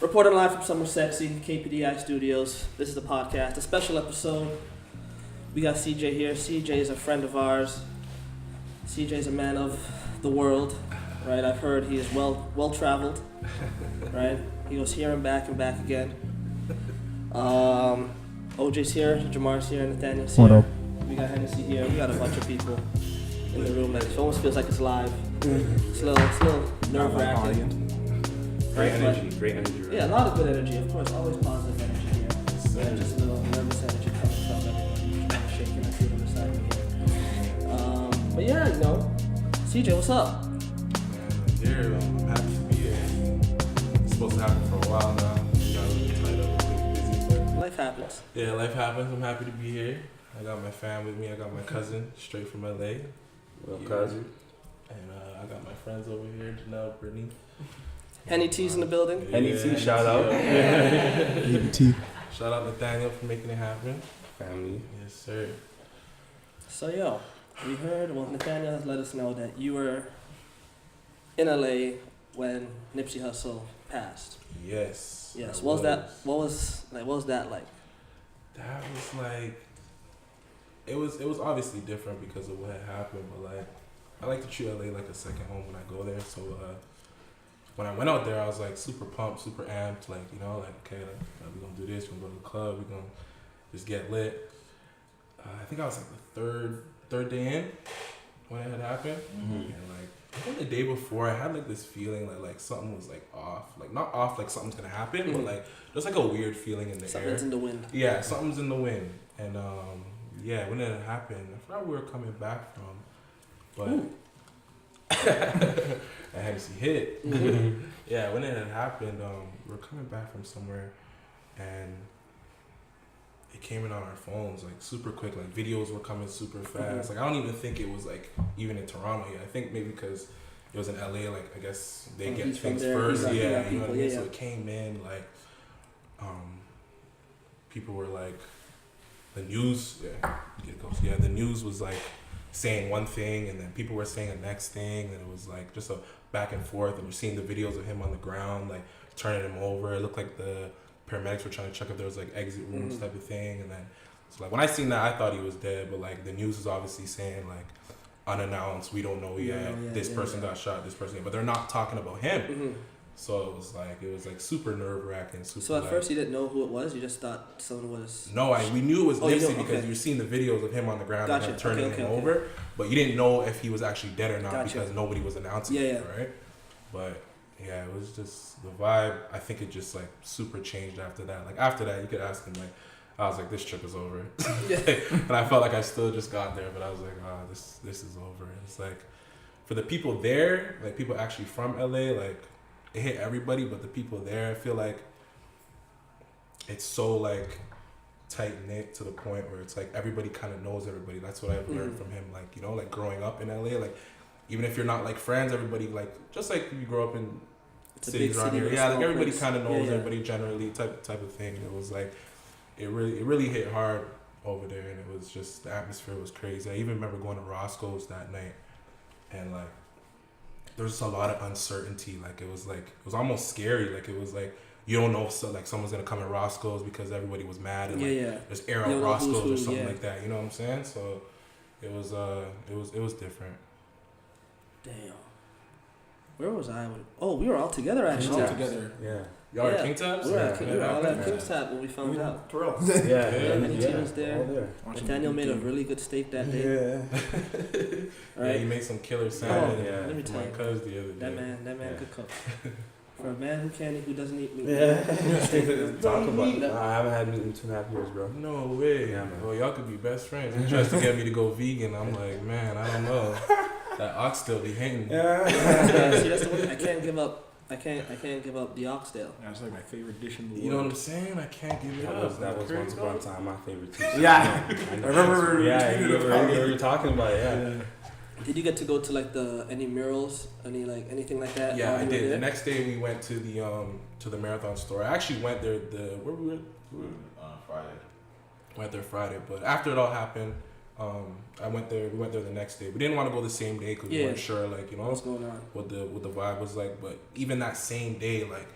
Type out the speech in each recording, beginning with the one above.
Reporting live from Summer Sexy, KPDI Studios. This is the podcast, a special episode. We got CeeJay here. CeeJay is a friend of ours. CeeJay is a man of the world, right? I've heard he is well traveled, right? He goes here and back again. OJ's here, Jamar's here, Nathaniel's here. What up? We got Hennessy here. We got a bunch of people in the room. It almost feels like it's live. It's a little nerve-wracking. Great energy. Right? Yeah, a lot of good energy, of course, always positive energy here. And just a little nervous energy coming from everybody. Kind of shaking, I feel on the side of here. But yeah, CeeJay, what's up? Here, I'm happy to be here. It's supposed to happen for a while now. Got a little tied up, a little busy, but Life happens. yeah, life happens. I'm happy to be here. I got my fam with me. I got my cousin straight from LA. What up, cousin? And I got my friends over here, Janelle, Brittany. Henny T's in the building. Yeah, NET, shout out. ABT. Shout out Nathaniel for making it happen. Family. Yes, sir. So, we heard, Nathaniel has let us know that you were in LA when Nipsey Hussle passed. Yes. Yes. I What was that like? That was like, it was obviously different because of what had happened, but like, I like to treat LA like a second home when I go there. So when I went out there, I was like super pumped, super amped, like, okay, we're gonna do this, we're gonna go to the club, we're gonna just get lit. I think I was like the third day in when it had happened, and like I think the day before I had like this feeling like something was like off, like not off like something's gonna happen, but like there's like a weird feeling in the Something's air. in the wind. Yeah, something's in the wind, and when it happened, I forgot where we were coming back from, but I had to see hit. Yeah, when it had happened, we were coming back from somewhere, and it came in on our phones like super quick. Like videos were coming super fast. Like I don't even think it was like even in Toronto yet. I think maybe because it was in LA. Like I guess they get things first. Yeah, you know what I mean. So it came in like, people were like, the news. Yeah, the news was like saying one thing, and then people were saying the next thing, and it was like just a back and forth. And you're seeing the videos of him on the ground, like turning him over. It looked like the paramedics were trying to check if there was like exit rooms type of thing. And then so like when I seen that, I thought he was dead, but like the news is obviously saying like unannounced, we don't know yet. This person got shot, this person, but they're not talking about him. So it was like super nerve wracking. So at first you didn't know who it was. You just thought someone was. No, we knew it was Nipsey because you're seeing the videos of him on the ground and him turning him over, but you didn't know if he was actually dead or not because nobody was announcing it, right? But yeah, it was just the vibe. I think it just like super changed after that. Like after that, you could ask him like, I was like, this trip is over. And I felt like I still just got there, but I was like, this is over. And it's like for the people there, like people actually from LA, like it hit everybody, but the people there, I feel like it's so like tight knit to the point where it's like everybody kind of knows everybody. That's what I've learned from him. Like, like growing up in LA, like even if you're not like friends, everybody like, just like you grow up in cities around here. Yeah, like everybody kind of knows everybody generally type of thing. It was like, it really hit hard over there, and it was just, the atmosphere was crazy. I even remember going to Roscoe's that night, and like, there was just a lot of uncertainty. Like it was almost scary. Like it was like, you don't know, so like someone's gonna come at Roscoe's because everybody was mad and just air out Roscoe's or something like that. You know what I'm saying? So it was different. Damn. Where was I? We were all together actually. All together. Yeah. Y'all at King Tabs? We were all at King Tabs when we found out. Terrell. And the team was there. Nathaniel made a really good steak that day. Yeah, he made some killer salad. Let me tell you, my cousin the other day. That man could cook. For a man who doesn't eat meat. Talk about it. I haven't had meat in 2.5 years, bro. No way. Yeah, man. Well, y'all could be best friends. He tries to get me to go vegan. I'm like, man, I don't know. That oxtail be hating. Yeah. See, that's the one. I can't give up the oxtail. That's like my favorite dish in the world. You know what I'm saying? I can't give it up. That was once upon a time my favorite too. Yeah. I remember. Yeah, you were talking about it. Yeah. Did you get to go to any murals, anything like that? Yeah, I did. The next day we went to the Marathon store. I actually went there. Where we were? Friday. Went there Friday, but after it all happened, I went there. We went there the next day. We didn't want to go the same day because we weren't sure, what's going on, what the vibe was like. But even that same day, like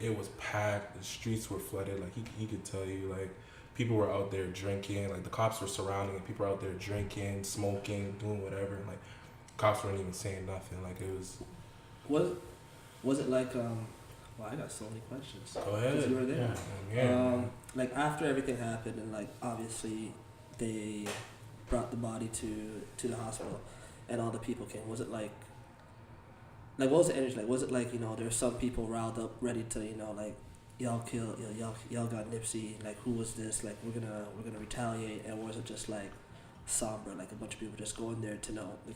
it was packed. The streets were flooded. Like he could tell you, like people were out there drinking. Like the cops were surrounding it. People were out there drinking, smoking, doing whatever. And, like cops weren't even saying nothing. Like it was. Was it like Well, I got so many questions. Go ahead. 'Cause you were there. Yeah. Like after everything happened, and like obviously they brought the body to the hospital, and all the people came. Was it like what was the energy like? Was it like, you know, there were some people riled up, ready to, you know, like y'all killed, y'all got Nipsey. Like who was this? Like we're gonna retaliate, and was it just like somber, like a bunch of people just going there to know? Like,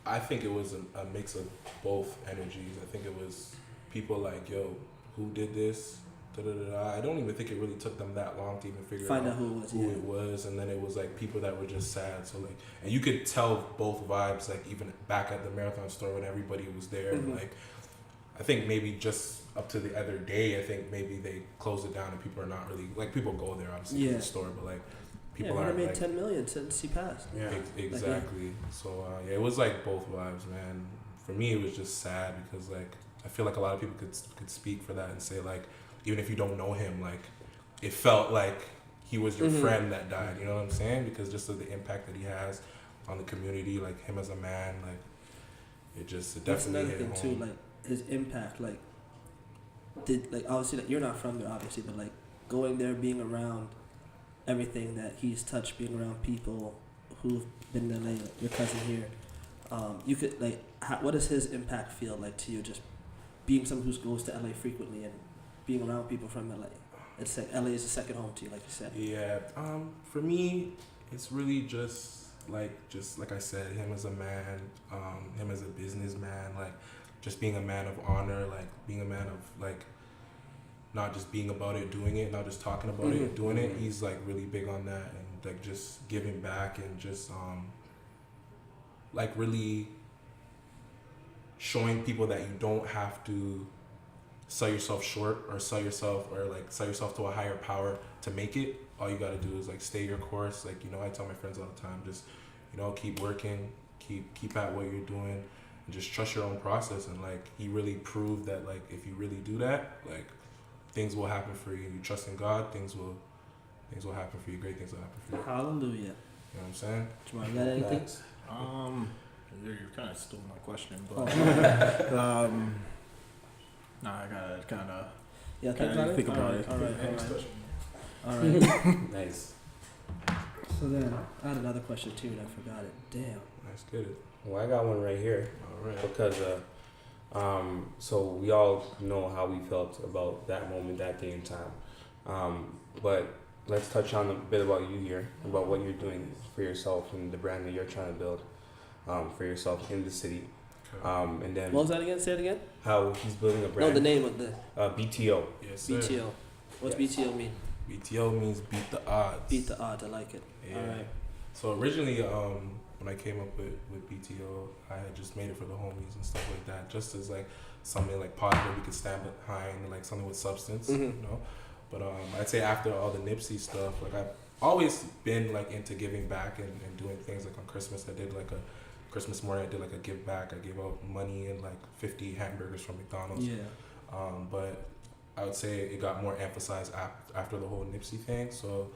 I think it was a mix of both energies. I think it was people like, yo, who did this? Da-da-da-da. I don't even think it really took them that long to even figure out who it was. And then it was like people that were just sad. So like, and you could tell both vibes, like even back at the Marathon store when everybody was there. Mm-hmm. Like, I think maybe just up to the other day, I think maybe they closed it down and people are not really, like people go there obviously to the store, but like people aren't made like, 10 million since he passed. Yeah, exactly. So yeah, it was like both vibes, man. For me, it was just sad because like I feel like a lot of people could speak for that and say like, even if you don't know him, like it felt like he was your friend that died. You know what I'm saying? Because just of the impact that he has on the community, like him as a man, like it definitely That's another hit thing home. too, like his impact, like obviously like, you're not from there obviously, but like going there, being around everything that he's touched, being around people who've been in LA, like your cousin here, you could like what does his impact feel like to you, just being someone who goes to LA frequently and being around people from LA? It's like LA is a second home to you, like you said. Yeah. For me, it's really just like I said, him as a man, him as a businessman, like just being a man of honor, like being a man of like not just being about it, doing it, not just talking about it, doing it. He's like really big on that, and like just giving back and just like really showing people that you don't have to sell yourself short or sell yourself to a higher power to make it. All you gotta do is like stay your course. Like, you know, I tell my friends all the time, just, you know, keep working, keep at what you're doing, and just trust your own process. And like he really proved that like if you really do that, like things will happen for you. You trust in God, things will happen for you. Great things will happen for you. Hallelujah. You know what I'm saying? Jamal, you got anything? You kind of stole my question, but nah, I gotta kind of think about it. All right. Nice. So then, I had another question too, and I forgot it. Damn. Let's get it. Well, I got one right here. All right. Because so we all know how we felt about that moment, that day and time. But let's touch on a bit about you here, about what you're doing for yourself and the brand that you're trying to build for yourself in the city. And then What was that again? Say it again. How he's building a brand. No, the name of the BTO. Yes, sir. BTO. What's BTO mean? BTO means beat the odds. Beat the odds. I like it. Yeah. All right. So originally, when I came up with BTO, I had just made it for the homies and stuff like that, just as like something like positive we could stand behind, like something with substance, you know. But I'd say after all the Nipsey stuff, like I've always been like into giving back and doing things. Like on Christmas, I did like a Christmas morning, I did like a give back. I gave out money and like 50 hamburgers from McDonald's. Yeah. But I would say it got more emphasized after the whole Nipsey thing. So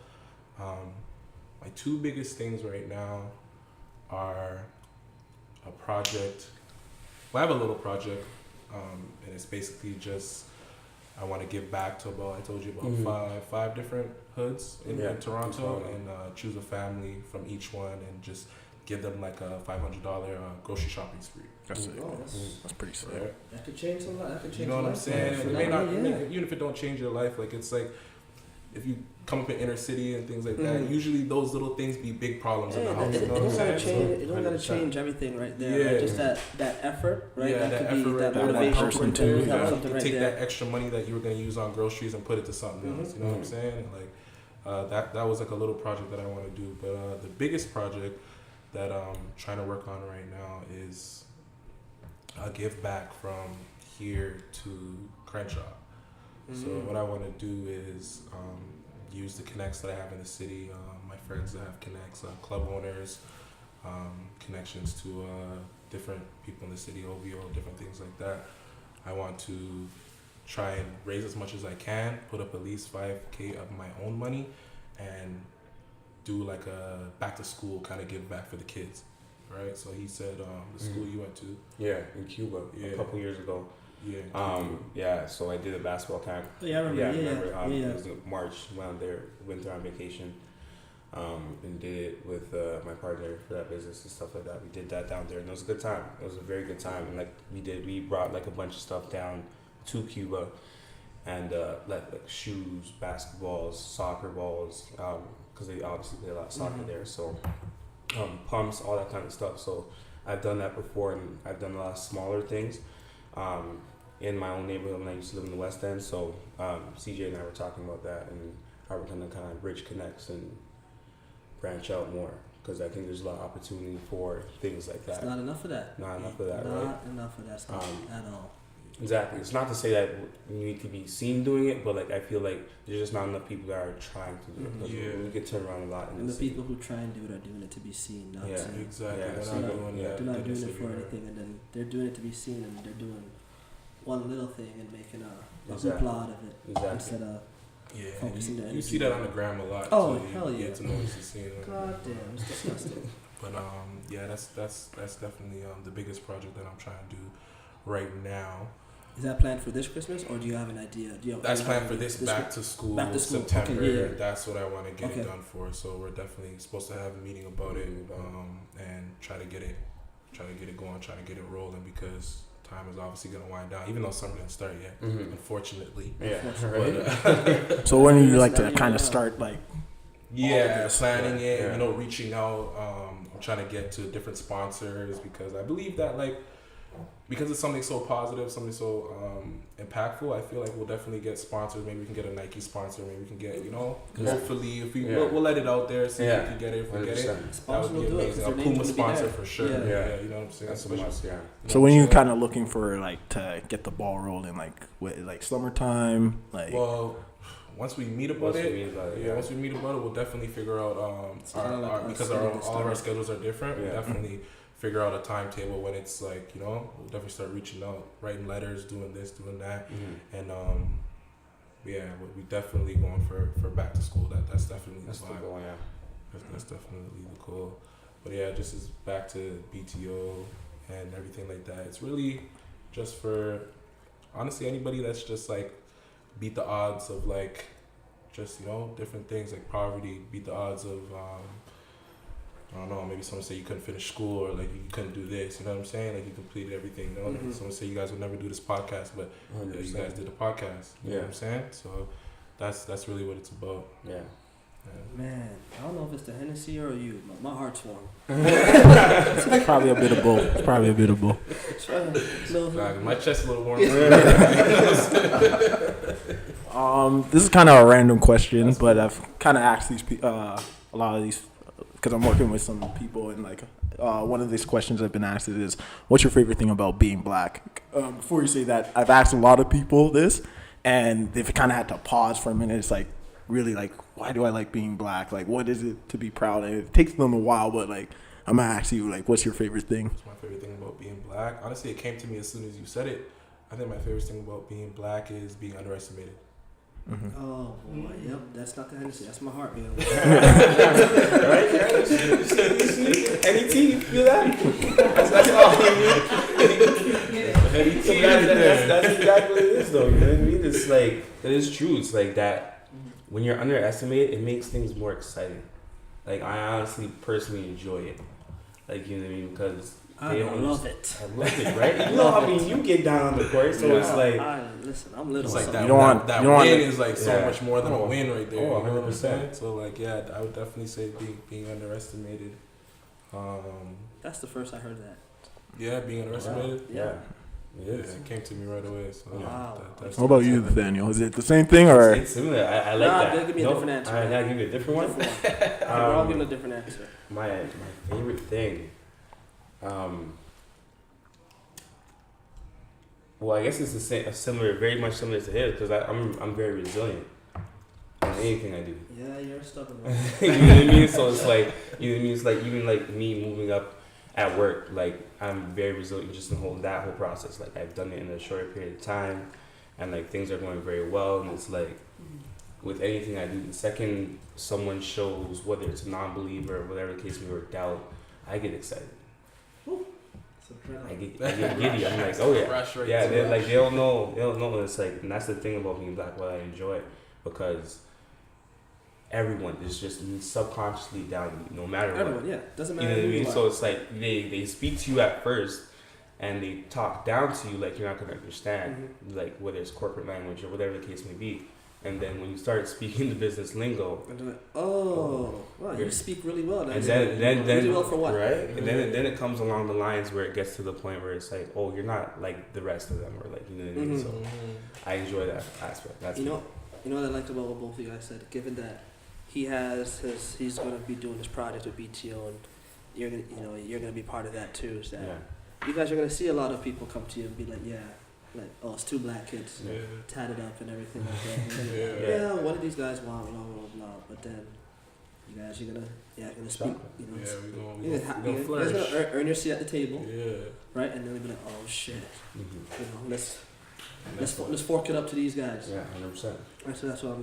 my two biggest things right now are a project. Well, I have a little project, and it's basically just I want to give back to about, I told you about five different hoods in Toronto, and choose a family from each one and just give them like a $500 grocery shopping spree. That's pretty sick. Right? That could change a lot. That could change. You know what I'm saying? Yeah. It may not, even if it don't change your life, like it's like if you come up in inner city and things like that, usually those little things be big problems in the house. You know what I'm saying? It don't gotta change everything right there. Yeah. Right? Just that effort, right? Yeah, that could effort, be right that there, motivation person right too. there. Yeah. Something right Take there. that extra money that you were gonna use on groceries and put it to something else. You know what I'm saying? And like that was like a little project that I want to do. But the biggest project that I'm trying to work on right now is a give back from here to Crenshaw. So what I want to do is use the connects that I have in the city, my friends that have connects, club owners, connections to different people in the city, OVO, different things like that. I want to try and raise as much as I can, put up at least $5,000 of my own money, and do like a back to school kind of give back for the kids, right? So he said the school you went to, in Cuba, a couple years ago. So I did a basketball camp. Oh, yeah, I remember. It was in March. Went on vacation, and did it with my partner for that business and stuff like that. We did that down there, and it was a good time. It was a very good time, and we brought like a bunch of stuff down to Cuba, and like shoes, basketballs, soccer balls, because they obviously play a lot of soccer there. So pumps, all that kind of stuff. So I've done that before, and I've done a lot of smaller things. In my own neighborhood when I used to live in the West End. So CeeJay and I were talking about that and how we're going to kind of bridge connects and branch out more, because I think there's a lot of opportunity for things like that. It's not enough of that. Not enough of that, not right? Not enough of that stuff at all. Exactly. It's not to say that you need to be seen doing it, but like I feel like there's just not enough people that are trying to do it. We get turned around a lot. And the people who try and do it are doing it to be seen, not to. Exactly. They're not doing it for anything, and then they're doing it to be seen, and they're doing one little thing and making a hoopla out of it instead of focusing you see that on the gram a lot. Oh, so hell yeah! You get to know what you're seeing. God damn, it's disgusting. But that's definitely the biggest project that I'm trying to do right now. Is that planned for this Christmas, or do you have an idea? That's planned for this back to school September. Okay, That's what I want to get it done for. So we're definitely supposed to have a meeting about it, and try to get it going, try to get it rolling, because time is obviously going to wind down, even though summer didn't start yet, unfortunately. But, so when do you like to kind of start like? Planning it, reaching out. I'm trying to get to different sponsors, because I believe that because it's something so positive, something so impactful, I feel like we'll definitely get sponsors. Maybe we can get a Nike sponsor. Maybe we can get, hopefully, if we'll let it out there, see if we can get it. If we get it, that would be amazing. A Puma sponsor for sure. Yeah, you know what I'm saying? That's a must, So when you kind of looking for to get the ball rolling, summertime, once we meet about it, we'll definitely figure out because all of our schedules are different. We'll definitely figure out a timetable when it's we'll definitely start reaching out, writing letters, doing this, doing that, and we definitely going for back to school. That's definitely the vibe. Goal, That's definitely the goal. But just as back to BTO and everything like that. It's really just for honestly anybody that's just beat the odds of different things like poverty, beat the odds of I don't know, maybe someone say you couldn't finish school, or you couldn't do this, you know what I'm saying? You completed everything, Someone say you guys would never do this podcast, but you guys did a podcast, you know what I'm saying? So that's really what it's about. Yeah. Man, I don't know if it's the Hennessy or you, but my heart's warm. It's probably a bit of both. My chest's a little warm. This is kind of a random question, but I've kind of asked these a lot of these because I'm working with some people, and one of these questions I've been asked is, what's your favorite thing about being black? Before you say that, I've asked a lot of people this, and they've kind of had to pause for a minute. It's really why do I like being black? What is it to be proud of? It takes them a while, but I'm gonna ask you, what's your favorite thing? What's my favorite thing about being black? Honestly, it came to me as soon as you said it. I think my favorite thing about being black is being underestimated. Mm-hmm. Oh boy, yep, that's not the Hennessy. That's my heart, man. Right? Any tea, you feel that? That's all that's exactly what it is, though. You know what I mean? It's it is true. It's that. When you're underestimated, it makes things more exciting. I honestly, personally enjoy it. You know what I mean? Because I love it. I love it, right? You get down on the court, so it's listen, I'm little. It's that win is so much more than a win right there. Oh, 100%. You know what I'm saying? So I would definitely say being underestimated. That's the first I heard that. Yeah, being underestimated. Yeah. It came to me right away. So wow. What about you, Nathaniel? Is it the same thing or? It's similar. I like that. Give me a different answer. I gotta give you a different one. We're all giving a different answer. My favorite thing. Well, I guess it's the same, very much similar to his, because I'm very resilient in anything I do. Yeah, you're stubborn. Right? You know what I mean? So it's you know what I mean? It's even me moving up at work, I'm very resilient just in that whole process. I've done it in a short period of time, and like things are going very well, and it's like with anything I do, the second someone shows, whether it's a non-believer or whatever the case may be, or doubt, I get excited. I get giddy. I'm like, oh yeah, they're like, they don't know. It's like, and that's the thing about being black. Why I enjoy it, because everyone is just subconsciously down, no matter what. Yeah, doesn't matter. You know what I mean? So it's like they speak to you at first, and they talk down to you like you're not gonna understand, like whether it's corporate language or whatever the case may be. And then when you start speaking the business lingo, and they're like, wow, you speak really well. And then really well for what? Right? And then it comes along the lines where it gets to the point where it's like, oh, you're not like the rest of them, or like, you know what I mean? So I enjoy that aspect. That's you know what I liked about what both of you guys said. Given that he's going to be doing his project with BTO, and you're gonna be part of that too. Is that you guys are gonna see a lot of people come to you and be like, oh, it's 2 black kids tatted up and everything like that. What do these guys want? Blah blah blah. But then you guys are gonna speak. You're gonna earn your seat at the table. Right, and then they'll be like, oh shit. Let's fork it up to these guys. 100%. Right, so that's what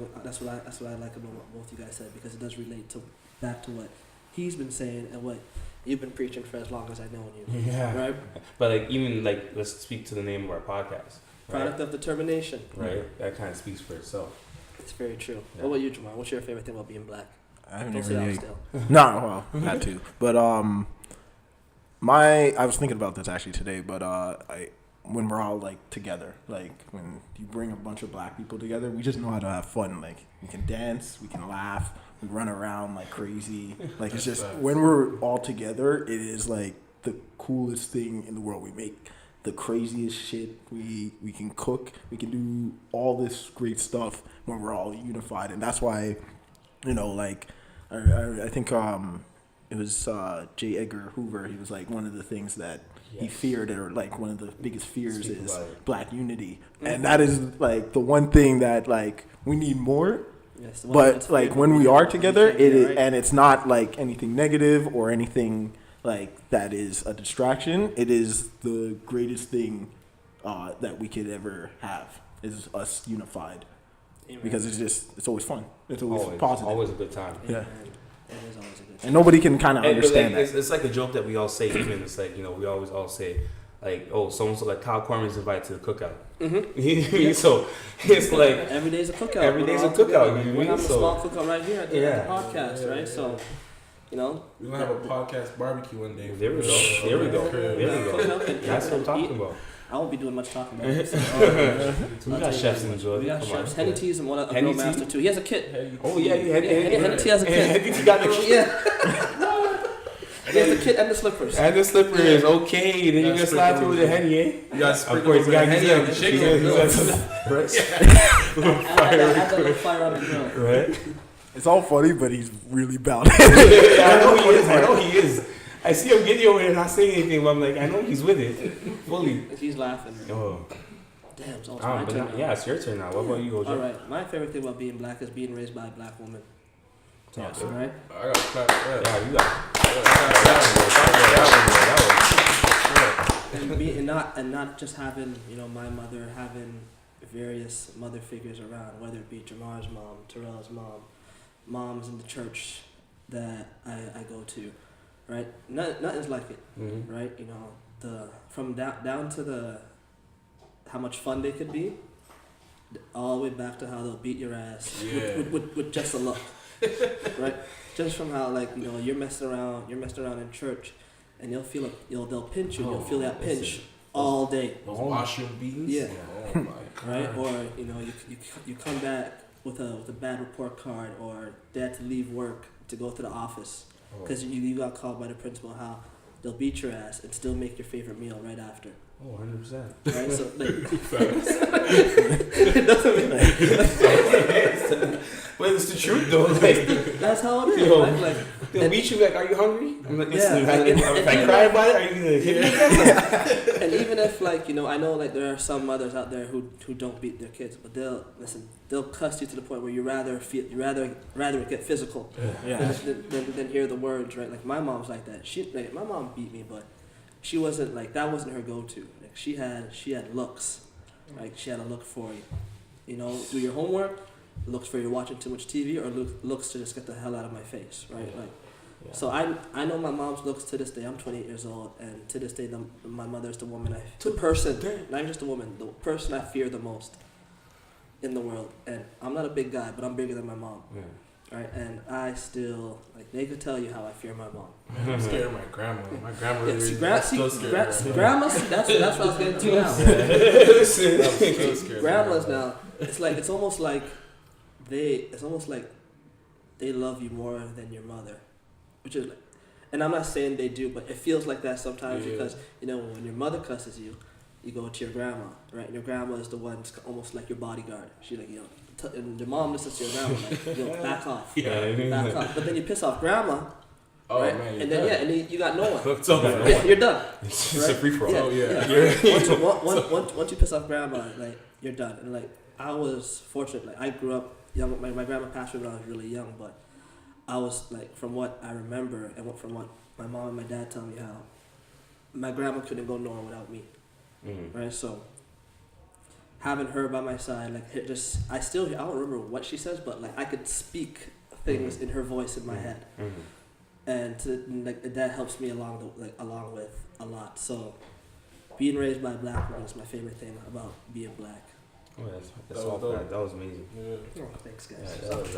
I like about what both you guys said, because it does relate back to what he's been saying and what you've been preaching for as long as I've known you. Yeah. Right? But like, even like, let's speak to the name of our podcast. Product of Determination. Right? That kind of speaks for itself. It's very true. Yeah. What about you, Jamal? What's your favorite thing about being black? I haven't really... No, well, had to. But I was thinking about this actually today, but when we're all like together, like when you bring a bunch of black people together, we just know how to have fun. Like we can dance, we can laugh, we run around like crazy. Like it's just when we're all together, it is like the coolest thing in the world. We make the craziest shit. We can cook. We can do all this great stuff when we're all unified, and that's why, like I think it was J. Edgar Hoover. He was like, one of the things that he feared, or like one of the biggest fears, is black unity, and that is like the one thing that like we need more. Yes, but like when we are together, and it's not like anything negative or anything like that is a distraction. It is the greatest thing that we could ever have, is us unified. Amen. Because it's always fun. It's always positive. Always a good time. Yeah. It is always a good time. And nobody can kind of understand that. It's like a joke that we all say. Even it's like, we always all say, like, oh, so like Kyle Corman's invited to the cookout. So it's like every day's a cookout. Every day's a cookout. We're having a small cookout right here at the podcast, right? So, we're gonna have a podcast barbecue one day. There we go. That's what I'm talking about. I won't be doing much talking about it. We got chefs in Jordan. We got chefs. Henny T's and a grill master too. He has a kit. Oh yeah, Henny T has a kit. Henny T got the kit. Yeah. He has the kit and the slippers. And the slippers, okay. Then you can slide through with the Henny, eh? You got to sprinkle the Henny on the chicken. Add that little fire on the grill. Right? It's all funny, but he's really bound. I know he is. I see him getting over there and not saying anything, but I'm like, I know he's with it fully. He's laughing. Oh. Damn, it's almost my turn. Yeah, it's your turn now. What about you, OJ? All right. My favorite thing about being black is being raised by a black woman. Yeah, all right? I got to clap that. Yeah, you got that. And not just having, my mother, having various mother figures around, whether it be Jamar's mom, Terrell's mom, moms in the church that I go to. Right, nothing's like it. Right, from down to how much fun they could be, all the way back to how they'll beat your ass with just a look. Right, just from how you're messing around in church, and they'll pinch you. You'll feel that pinch all day. Those washroom beatings. Yeah. Oh my God. Right, or you come back with a bad report card, or they had to leave work to go to the office. Because you got called by the principal how they'll beat your ass and still make your favorite meal right after. Oh, 100%. Right? So, it doesn't mean but it's the truth, though. That's how it is. Right? They'll beat you like, are you hungry? I'm like, listen, if I cry about it, are you going to hit me? And even if, I know, there are some mothers out there who don't beat their kids, but they'll cuss you to the point where you rather get physical than hear the words, right? Like, my mom's like that. My mom beat me, but she wasn't, that wasn't her go-to. She had looks. Like she had to look for you know, do your homework, looks for you watching too much TV, or looks to just get the hell out of my face, right? Like, so I know my mom's looks to this day. I'm 28 years old, and to this day, my mother is the woman not even just a woman, the person I fear the most in the world. And I'm not a big guy, but I'm bigger than my mom. Yeah. Right, and I still, like, they could tell you how I fear my mom. I'm scared of my grandma. My grandma really grandma, that's what I was getting to now. Grandmas now, it's almost like they love you more than your mother, which is like, and I'm not saying they do, but it feels like that sometimes because, you know, when your mother cusses you, you go to your grandma, right? And your grandma is the one that's almost like your bodyguard. She's like, you know, and your mom listens to your grandma, like, yo, back off. Back off. But then you piss off grandma, right? Man, and then you got no one. It's over. You're done. It's a free for all. Once you piss off grandma, like, you're done. And like, I was fortunate. Like, I grew up young. My grandma passed away when I was really young, but I was like, from what I remember and from what my mom and my dad tell me, how my grandma couldn't go nowhere without me. Mm-hmm. Right, so having her by my side, like, I don't remember what she says, but like I could speak things in her voice in my head, and like that helps me along with a lot. So being raised by a black woman is my favorite thing about being black. Oh, that was amazing. Yeah. Oh, thanks, guys. Yeah, that was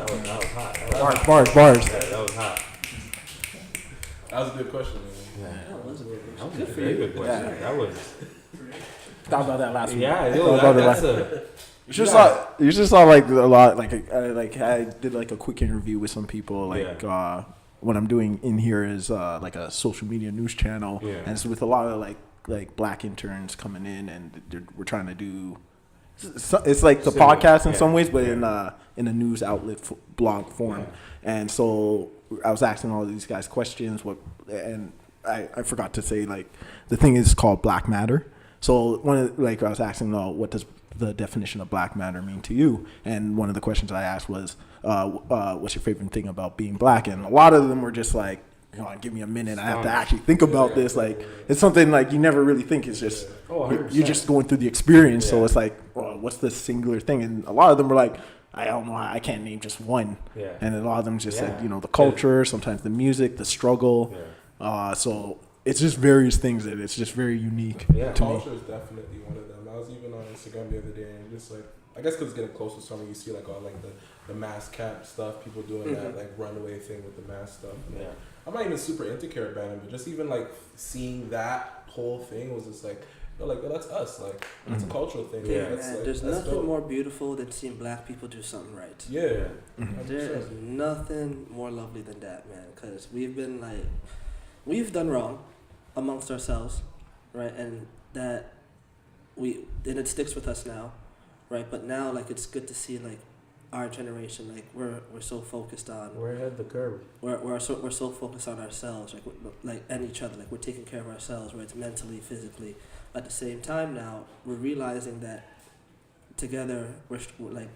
hot. Bars. Yeah, that was hot. That was a good question, man. Yeah, that was a good question. That was a very good question. Yeah. That was. Thought about that last week. Yeah, you just saw like a lot. Like I did like a quick interview with some people. Like what I'm doing in here is like a social media news channel, and it's with a lot of like black interns coming in, and we're trying to do. It's like the podcast in some ways, but in a news outlet blog form. Yeah. And so I was asking all of these guys questions. And I forgot to say, like, the thing is called Black Matter. So I was asking, what does the definition of Black Matter mean to you? And one of the questions I asked was, what's your favorite thing about being black? And a lot of them were just like, give me a minute. I have to actually think about this. Like, it's something like you never really think. It's just you're just going through the experience. Yeah. So it's like, what's the singular thing? And a lot of them were like, I don't know. I can't name just one. Yeah. And a lot of them just said, the culture, sometimes the music, the struggle. Yeah. So it's just various things that it's just very unique to me. Culture is definitely one of them. I was even on Instagram the other day and just like, I guess because it's getting close to summer, you see like all like the mask cap stuff, people doing that like runaway thing with the mask stuff. And like, I'm not even super into carrot banding, but just even like seeing that whole thing was just like, that's us. Like, it's a cultural thing. Yeah, there's nothing more beautiful than seeing black people do something right. Yeah. There is nothing more lovely than that, man. Because we've done wrong amongst ourselves, right? And it sticks with us now, right? But now, like, it's good to see, like, our generation, like, we're so focused on. We're ahead of the curve. We're so focused on ourselves, like and each other. Like, we're taking care of ourselves, whether it's mentally, physically. At the same time, now we're realizing that together, we're like,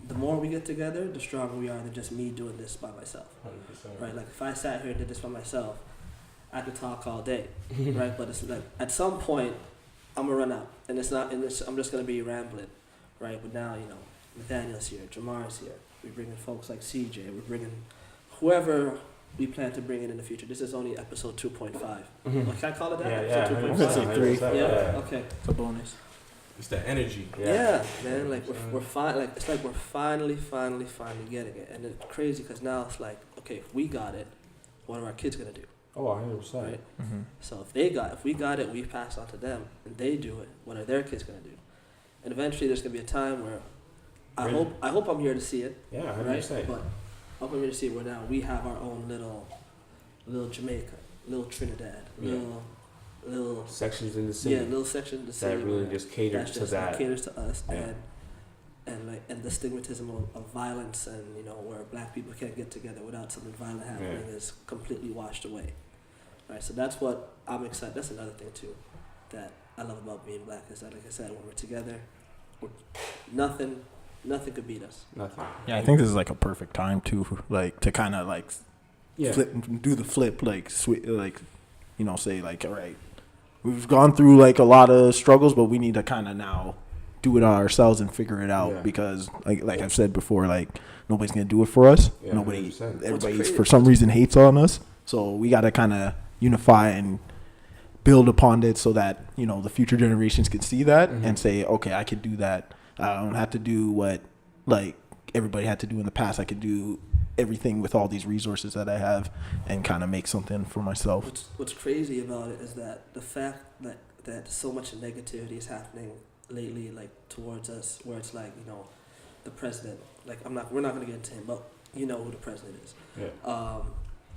the more we get together, the stronger we are than just me doing this by myself. 100%. Right? Like, if I sat here and did this by myself, I could talk all day, right? But it's like, at some point, I'm gonna run out, and I'm just gonna be rambling, right? But now, Nathaniel's here, Jamar's here. We're bringing folks like CeeJay. We're bringing whoever we plan to bring in the future. This is only episode 2.5. Can I call it that? Yeah, episode 2.5. 3. Yeah, okay. It's a bonus. It's the energy. Yeah, man. Like, we're fine. Like, it's like we're finally getting it, and it's crazy because now it's like, okay, if we got it, what are our kids gonna do? Oh, 100%. Right. Mm-hmm. So if we got it, we pass on to them, and they do it. What are their kids gonna do? And eventually, there's gonna be a time where I hope I'm here to see it. Yeah, 100%. Right? But I hope I'm here to see it where now we have our own little Jamaica, little Trinidad, little sections in the city. Yeah, little sections in the city that really just caters to that. Caters to us, and the stigmatism of violence, and where black people can't get together without something violent happening is completely washed away. Right, so that's what I'm excited. That's another thing too, that I love about being black is that, like I said, when we're together, nothing could beat us. Nothing. Yeah, I think this is like a perfect time to kind of do the flip, say like, all right, we've gone through like a lot of struggles, but we need to kind of now do it ourselves and figure it out because like I've said before, like nobody's gonna do it for us. Everybody for some reason hates on us. So we gotta kind of unify and build upon it so that the future generations can see that and say, okay, I could do that. I don't have to do what like everybody had to do in the past. I could do everything with all these resources that I have and kind of make something for myself. What's crazy about it is that the fact that so much negativity is happening lately, like towards us, where it's like the president. Like we're not gonna get into him, but you know who the president is. Yeah.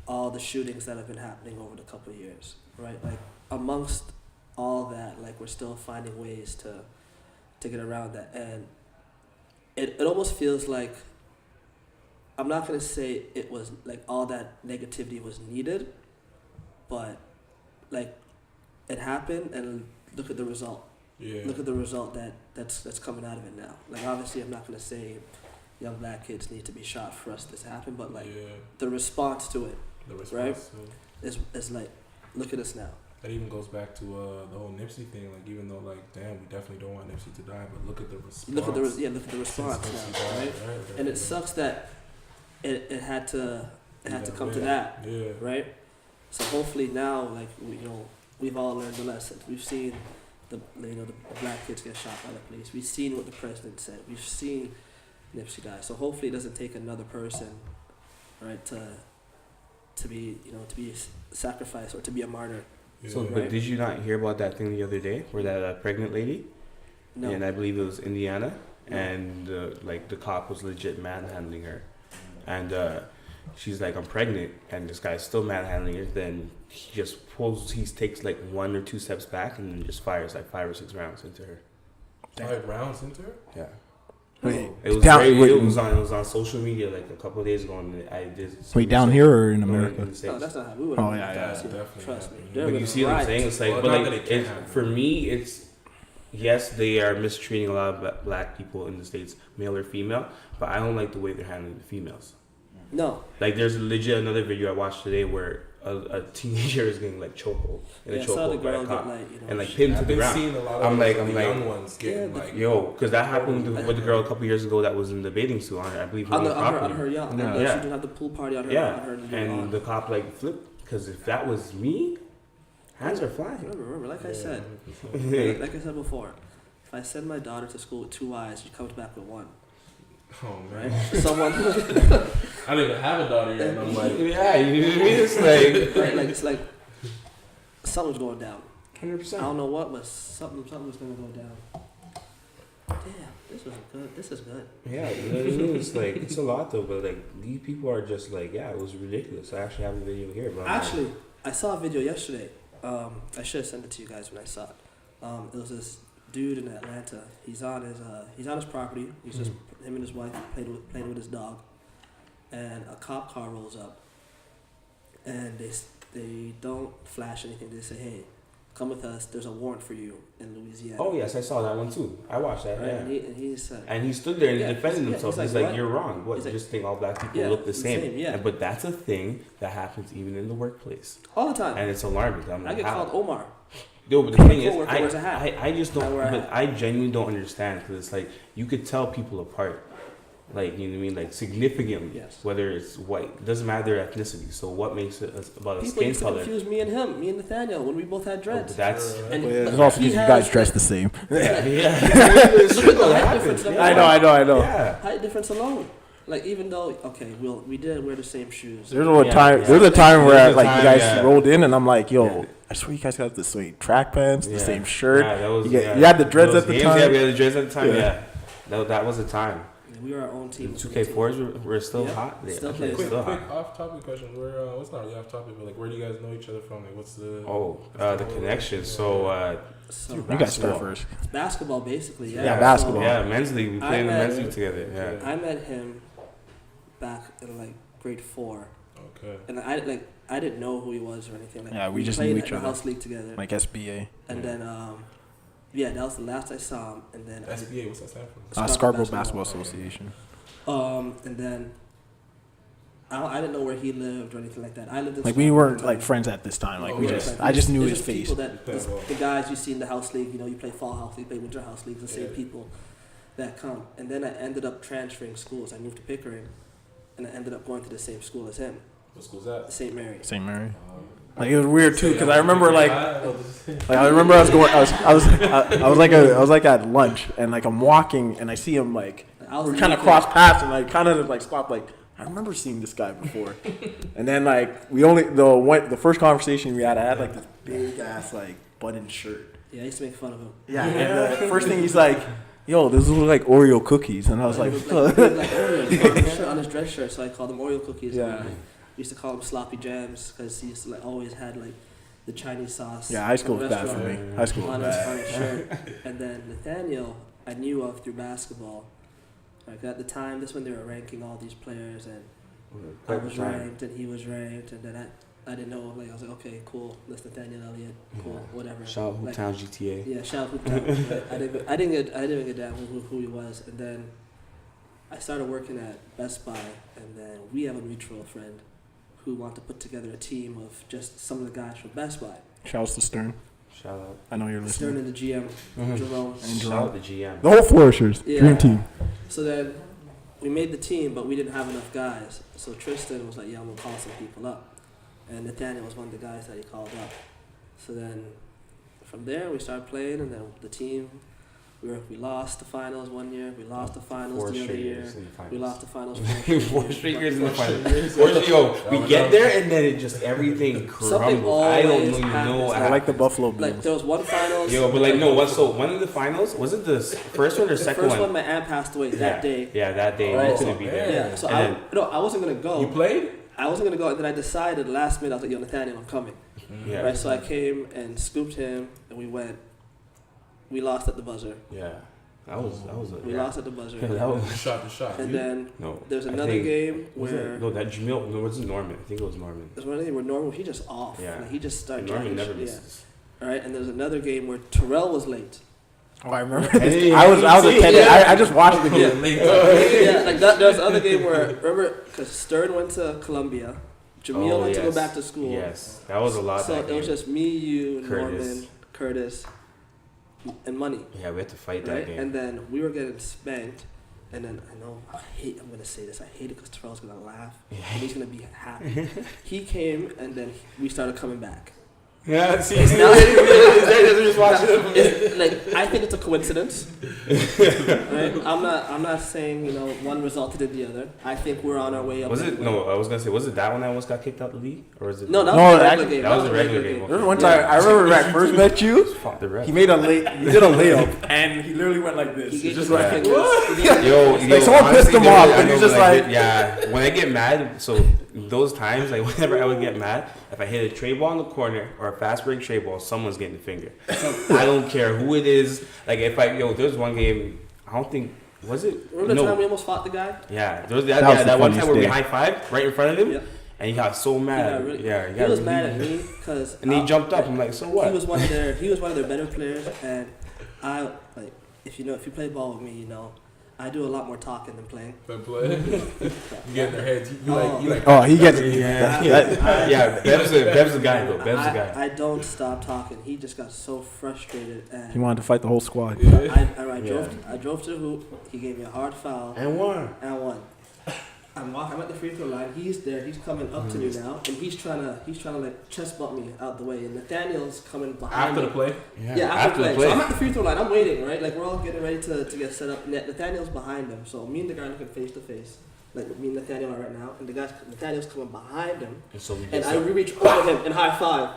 All the shootings that have been happening over the couple of years, right? Like amongst all that, like we're still finding ways to get around that, and it almost feels like, I'm not gonna say it was like all that negativity was needed, but like it happened, and look at the result. Yeah. Look at the result that's coming out of it now. Like obviously, I'm not gonna say young black kids need to be shot for us to happen, but like the response to it, right, is like, look at us now. That even goes back to the whole Nipsey thing. Like even though like damn, we definitely don't want Nipsey to die, but look at the response. Look at the response now, right? And it sucks that it had to come to that, right? So hopefully now, like we've all learned the lesson. We've seen the black kids get shot by the police. We've seen what the president said. We've seen Nipsey die. So hopefully it doesn't take another person, right, to be sacrificed or to be a martyr. Yeah. So, but did you not hear about that thing the other day where that pregnant lady? No. And I believe it was Indiana, and the cop was legit manhandling her, and she's like, I'm pregnant, and this guy's still manhandling her. Then he takes like 1 or 2 steps back and then just fires like 5 or 6 rounds into her. 5 rounds into her? Yeah. It was on social media like a couple of days ago, and I did. Wait, down here or in America? No, that's not how we would. Oh yeah, trust me. But you see what I'm saying? It's like, for me, it's yes, they are mistreating a lot of black people in the States, male or female, but I don't like the way they're handling the females. No. Like there's legit another video I watched today where a teenager is getting like chokehold in a chokehold by a cop and like pinned to the ground. I'm like young ones getting because that happened with the girl a couple years ago that was in the bathing suit on her, I believe, on her yacht. Yeah. She didn't have the pool party on her. Yeah. And the cop like flipped, because if that was me, hands are flying. Remember, like I said before, if I send my daughter to school with 2 eyes, she comes back with 1. Oh man! Right? Someone. I don't even have a daughter yet. And I'm like, yeah, you know what I mean? It's like, right, like it's like something's going down. 100%. I don't know what, but something's gonna go down. Damn, this is good. Yeah, it's like it's a lot though, but like these people are just like, it was ridiculous. I actually have a video here, but I saw a video yesterday. I should have sent it to you guys when I saw it. It was this dude in Atlanta. He's on his property. He's just him and his wife playing with his dog, and a cop car rolls up, and they don't flash anything. They say, "Hey, come with us. There's a warrant for you in Louisiana." Oh yes, I saw that one too. I watched that. Right? Yeah. And he stood there and he defended himself. He's like, "You're wrong. What? You just think all black people look the same?" Yeah. But that's a thing that happens even in the workplace all the time, and it's alarming. I get called Omar. No, but the thing is, I just don't. But I genuinely don't understand, because it's like you could tell people apart, like, you know what I mean, like significantly. Yes. Whether it's white, it doesn't matter their ethnicity. So what makes it about a skin color? People confuse me and him, me and Nathaniel, when we both had dreads. That's it's also because you guys dress the same. Yeah. I know. Yeah. Height difference alone. Like, even though, we did wear the same shoes. There's a time where you guys rolled in and I'm like, yo, I swear you guys got the same track pants, the same shirt. You had the dreads at the time. Yeah, we had the dreads at the time. Yeah, that was a time. We were our own team. 2K4s were still hot. Still quick off-topic question. Well, it's not really off-topic, but like, where do you guys know each other from? Like, what's the the connection? So you guys start first. It's basketball, basically. Yeah, basketball. Yeah, men's league. We played in the men's league together. Yeah, I met him back in like grade 4. Okay. And I didn't know who he was or anything. Like, we just knew each other. Played house league together. Like SBA. And then that was the last I saw him. And then SBA, what's that stand for? Scarborough Basketball Association. And then I didn't know where he lived or anything like that. I lived in like we weren't like friends at this time. Like I just knew his face. The guys you see in the house league, you play fall house league, play winter house league, the same people that come. And then I ended up transferring schools. I moved to Pickering, and I ended up going to the same school as him. What school's that? St. Mary. St. Mary. Like it was weird too, because I remember like I remember I was like at lunch, and like I'm walking and I see him like we're kind of cross paths, and I kind of like stop like I remember seeing this guy before. And then like the first conversation we had, I had like this big ass like button shirt. Yeah, I used to make fun of him. Yeah, and the first thing he's like, yo, this look like Oreo cookies, and I was like, Oreos on his dress shirt, so I called them Oreo cookies. Yeah. We used to call them sloppy jams because he used to like always had like the Chinese sauce. Yeah, high school was bad for me. High school was bad. On his shirt. And then Nathaniel, I knew of through basketball. Like at the time, this when they were ranking all these players, and I was ranked and he was ranked, and then I didn't know. Like I was like, okay, cool, that's Nathaniel Elliott, cool, whatever. Shout out Hooptown GTA. Yeah, shout out Hooptown. Right? I didn't get down who he was, and then I started working at Best Buy, and then we have a mutual friend who wanted to put together a team of just some of the guys from Best Buy. Shouts to Stern. Shout out. I know you're listening. Stern and the GM, Jerome. And Shout out the GM. The whole Flourishers. Yeah. Dream team. So then we made the team, but we didn't have enough guys. So Tristan was like, yeah, I'm going to call some people up. And Nathaniel was one of the guys that he called up. So then from there, we started playing, and then the team, we lost the finals one year. We lost the finals the other year. We lost the finals 4 straight years in the finals. We get there, and then it just everything crumbles. I don't even know. I like the Buffalo Bills. Like there was one finals. But like no, so one of the finals was it the first one or second one? The first one, my aunt passed away that day. Yeah, that day. Right. You couldn't be there. Yeah, so I wasn't gonna go. You played? I wasn't gonna go, and then I decided last minute I was like, yo, Nathaniel, I'm coming. Yeah. Right, so I came and scooped him, and we went. We lost at the buzzer. Yeah. We lost at the buzzer. Yeah, that was shot to shot. And then there's another game where it wasn't Norman. I think it was Norman. There's one game where Norman he just off. Yeah. Like, he just started. Norman never misses. All right, and there's another game where Terrell was late. Oh, I remember. I was attending. I just watched the game. Yeah, like that. There's another game where remember because Stern went to Columbia, Jamil went to go back to school. Yes, that was a lot. So it was just me, you, Norman, Curtis, and Money. Yeah, we had to fight that game. And then we were getting spanked. And then I'm gonna say this. I hate it because Terrell's gonna laugh. And he's gonna be happy. He came and then we started coming back. Yeah, see, just watching it. Like I think it's a coincidence. Right? I'm not saying one resulted in the other. I think we're on our way up. Was it? No, I was gonna say, was it that one that almost got kicked out of the league, or was it? No, that was a regular game. That was a regular game. There was one time I remember when I first met you. He did a layup, and he literally went like this. He's just like, what? Yo, like someone pissed him off, and he's just like, yeah. When I get mad, so those times, like whenever I would get mad, if I hit a tray ball in the corner or a fast break tray ball, someone's getting the finger. I don't care who it is. Like if there's one game, I don't think, was it? Remember the time we almost fought the guy? Yeah, there was that one time where we high-fived right in front of him, and he got so mad. He was mad at me because and he jumped up. I'm like, so what? He was one of their better players, and I like if you play ball with me, I do a lot more talking than playing. You get in their heads. You like. Oh, he gets. Bev's the guy though. Bev's the guy. I don't stop talking. He just got so frustrated, and he wanted to fight the whole squad. I drove to the hoop. He gave me a hard foul and won. I'm at the free throw line. He's there. He's coming up to me now, and he's trying to like chest bump me out the way. And Nathaniel's coming behind after me. the play. Yeah, after the play. So I'm at the free throw line. I'm waiting, right? Like we're all getting ready to get set up. Nathaniel's behind him. So me and the guy looking face to face. Like me and Nathaniel are right now, and Nathaniel's coming behind him. And I reach over him and high five.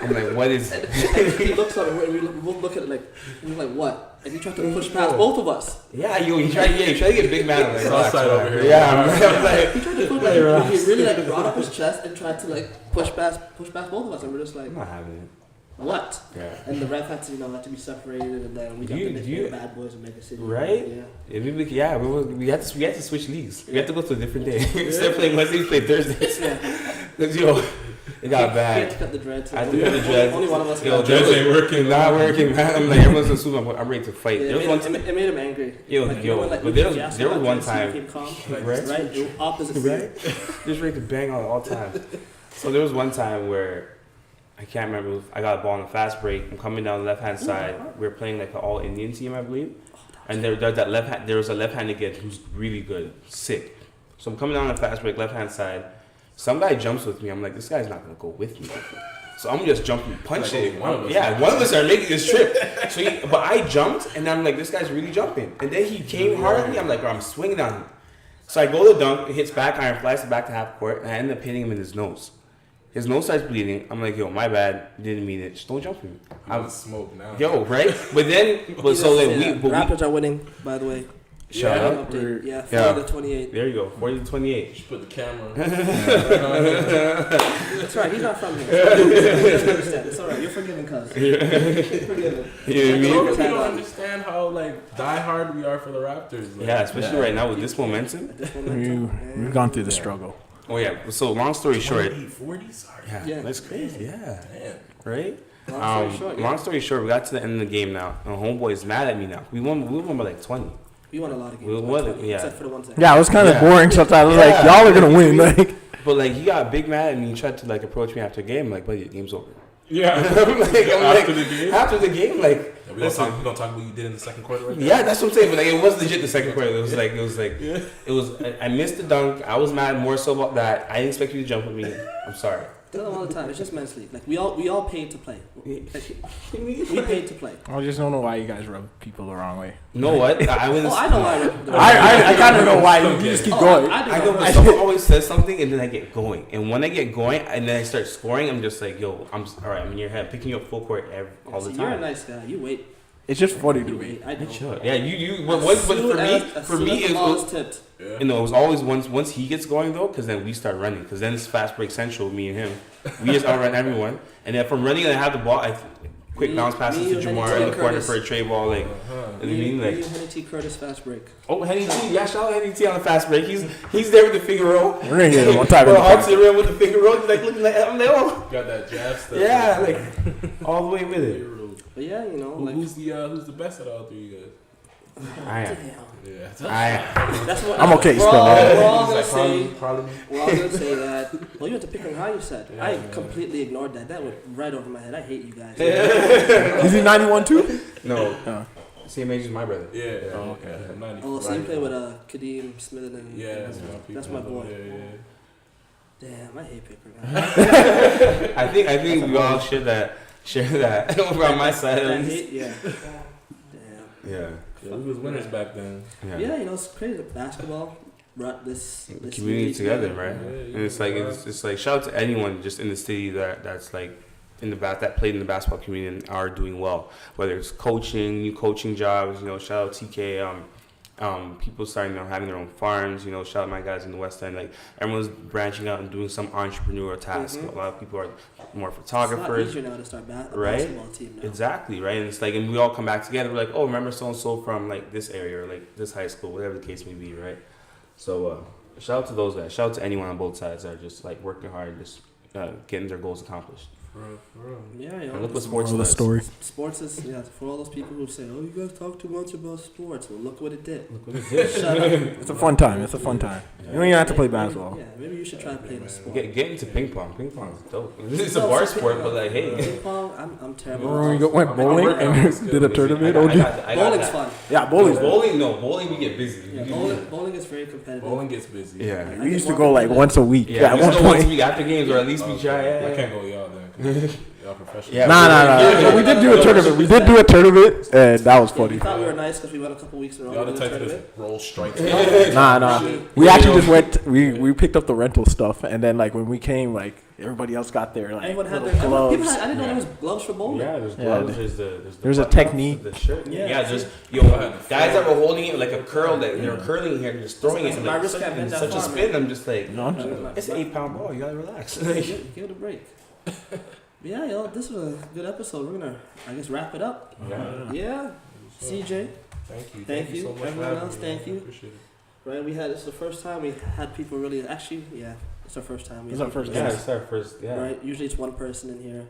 I'm like, what is it? And he looks at me, and we both look at it like, we're like, what? And he tried to push past both of us. Yeah, he tried to get big man. Like, outside over here. Yeah, I'm like, he tried to push, he really brought up his chest and tried to push past both of us, and we're just like, I'm not having it. What? Yeah. And the ref had to be separated, and then we got the bad boys in Mega City. Right? Yeah. We had to switch leagues. We had to go to a different day. Instead of playing Wednesdays, we played Thursdays. Yeah. Because It got bad. He had to cut the dreads. I had to cut the dreads. Only one of us. Yo, dreads ain't working. Not working, man. I'm like, everyone's assuming I'm ready to fight. Yeah, it made him angry. But there was one time, right? Opposite. Right? Just ready to bang on all the time. So there was one time where I can't remember. I got a ball on a fast break. I'm coming down the left hand side. We were playing like an all Indian team, I believe. And there was a left-handed kid who's really good, sick. So I'm coming down the fast break, left hand side. Some guy jumps with me. I'm like, this guy's not gonna go with me. So I'm just jumping, punching. One of us are making this trip. But I jumped, and I'm like, this guy's really jumping. And then he came hard at me. I'm like, bro, I'm swinging on him. So I go to dunk. It hits back iron, flies back to half court, and I end up hitting him in his nose. His nose starts bleeding. I'm like, yo, my bad. Didn't mean it. Just don't jump me. I'm smoke now. Yo, right? But then, Raptors are winning, by the way. Shout out. 40-28. There you go. 40-28. You should put the camera. That's right. He's not from here. It's all right. You're forgiven, cuz. You're forgiven. You don't understand how diehard we are for the Raptors. Especially right now with this momentum. We've gone through the struggle. Oh yeah. So long story short. 40? Sorry. Yeah, that's crazy. Yeah. Man. Right. Long story short, we got to the end of the game now. And homeboy is mad at me now. We won by like 20. We won a lot of games. Except for the ones that. Yeah, it was kind of boring sometimes. I was like, y'all are gonna win. But he got big mad at me and tried to approach me after the game. I'm like, buddy, the game's over. Yeah. After the game, we don't talk about what you did in the second quarter, right? Yeah, that's what I'm saying. But it was legit the second quarter. It was. I missed the dunk. I was mad more so about that. I didn't expect you to jump with me. I'm sorry. Tell them all the time. It's just men's league. We all paid to play. We paid to play. I just don't know why you guys rub people the wrong way. You know what? I know why. I kind of know why. You just keep going. I know, but someone always says something, and then I get going. And when I get going, and then I start scoring, I'm just like, yo, all right. I'm in your head, picking you up full court all the time. You're a nice guy. You wait. It's just funny to me. I know. Yeah, you. But for me, it was tipped. Yeah. It was always once he gets going though, because then we start running. Because then it's fast break central. Me and him, we just outrun everyone. And then from running, and I have the ball. Quick bounce passes to Jamar in the corner for a tray ball. You know what I mean? Henny T. Curtis fast break. Oh, Henny T. Yeah, shout out Henny T on the fast break. He's there with the Figaro. We're gonna get him one time. Hearts the rim with the Figaro. He's looking like I'm there. Got that jab stuff. Yeah, all the way with it. But yeah, who's the best out of all three of you guys? I am. Yeah. That's what I'm okay. We're all gonna say that. Well, you have to pick on how you said. Yeah, I completely ignored that. That went right over my head. I hate you guys. Is he 91 too? No. Same age as my brother. Yeah. Oh, okay. I'm 94. Oh, so you play with Kadeem Smith and that's my boy. Yeah. Damn, I hate paper. Man. I think we all share that over on my side. Yeah. Damn. Yeah, we was winners back then. Yeah, it's crazy. Basketball brought this community together, right? And it's like shout out to anyone just in the city that's that played in the basketball community and are doing well. Whether it's coaching, new coaching jobs, shout out TK. People starting having their own farms. Shout out my guys in the West End. Everyone's branching out and doing some entrepreneurial tasks. Mm-hmm. A lot of people are more photographers. It's a lot easier now to start a basketball team now. Exactly, right? And it's and we all come back together. We're like, oh, remember so and so from this area or this high school, whatever the case may be, right? So shout out to those guys. Shout out to anyone on both sides that are just working hard and just getting their goals accomplished. For real. Yeah, and look what sports does. The story. Sports is for all those people who say, "Oh, you guys talk too much about sports." Well, look what it did. Shut up. It's a fun time. Yeah. You don't even have to play basketball. Maybe you should try playing a sport. Get into ping pong. Ping pong is dope. It's a bar sport, but hey. Ping pong, I'm terrible. Remember we went bowling and did a tournament? Bowling's fun. Yeah, bowling. Bowling we get busy. Bowling is very competitive. Bowling gets busy. Yeah, we used to go once a week. Yeah, at one point. Once a week after games, or at least we try. I can't go with y'all then. Y'all professional. Yeah, nah. We did do a tournament. And that was funny. We thought we were nice because we went a couple weeks in a row. Y'all the type to just roll strikes. Nah. We actually just went. We picked up the rental stuff, and then when we came, everybody else got their everyone had their gloves. I didn't know there was gloves for bowling. Yeah, there's gloves. There's a technique. The shirt. Yeah, just guys that were holding it like a curl that they're curling here and just throwing it. My wrist can't bend that such a spin. I'm just it's an 8-pound ball. You gotta relax. Give it a break. Yeah, this was a good episode. We're gonna, wrap it up. Yeah. CeeJay. Thank you so much. Everyone else, thank you. Appreciate it. Right, this is the first time we had people really It's our first time. It's our first time. Yeah, it's our first. Yeah. Right. Usually it's one person in here,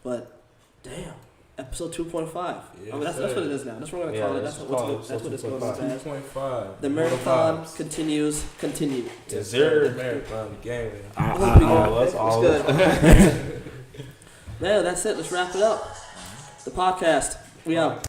but damn, episode 2.5. Yes, I mean, that's what it is now. That's what we're gonna call it. That's what it's going to be. 2.5. The marathon continues. Yes, sir. The marathon game. All good. Man, that's it. Let's wrap it up. The podcast. We out.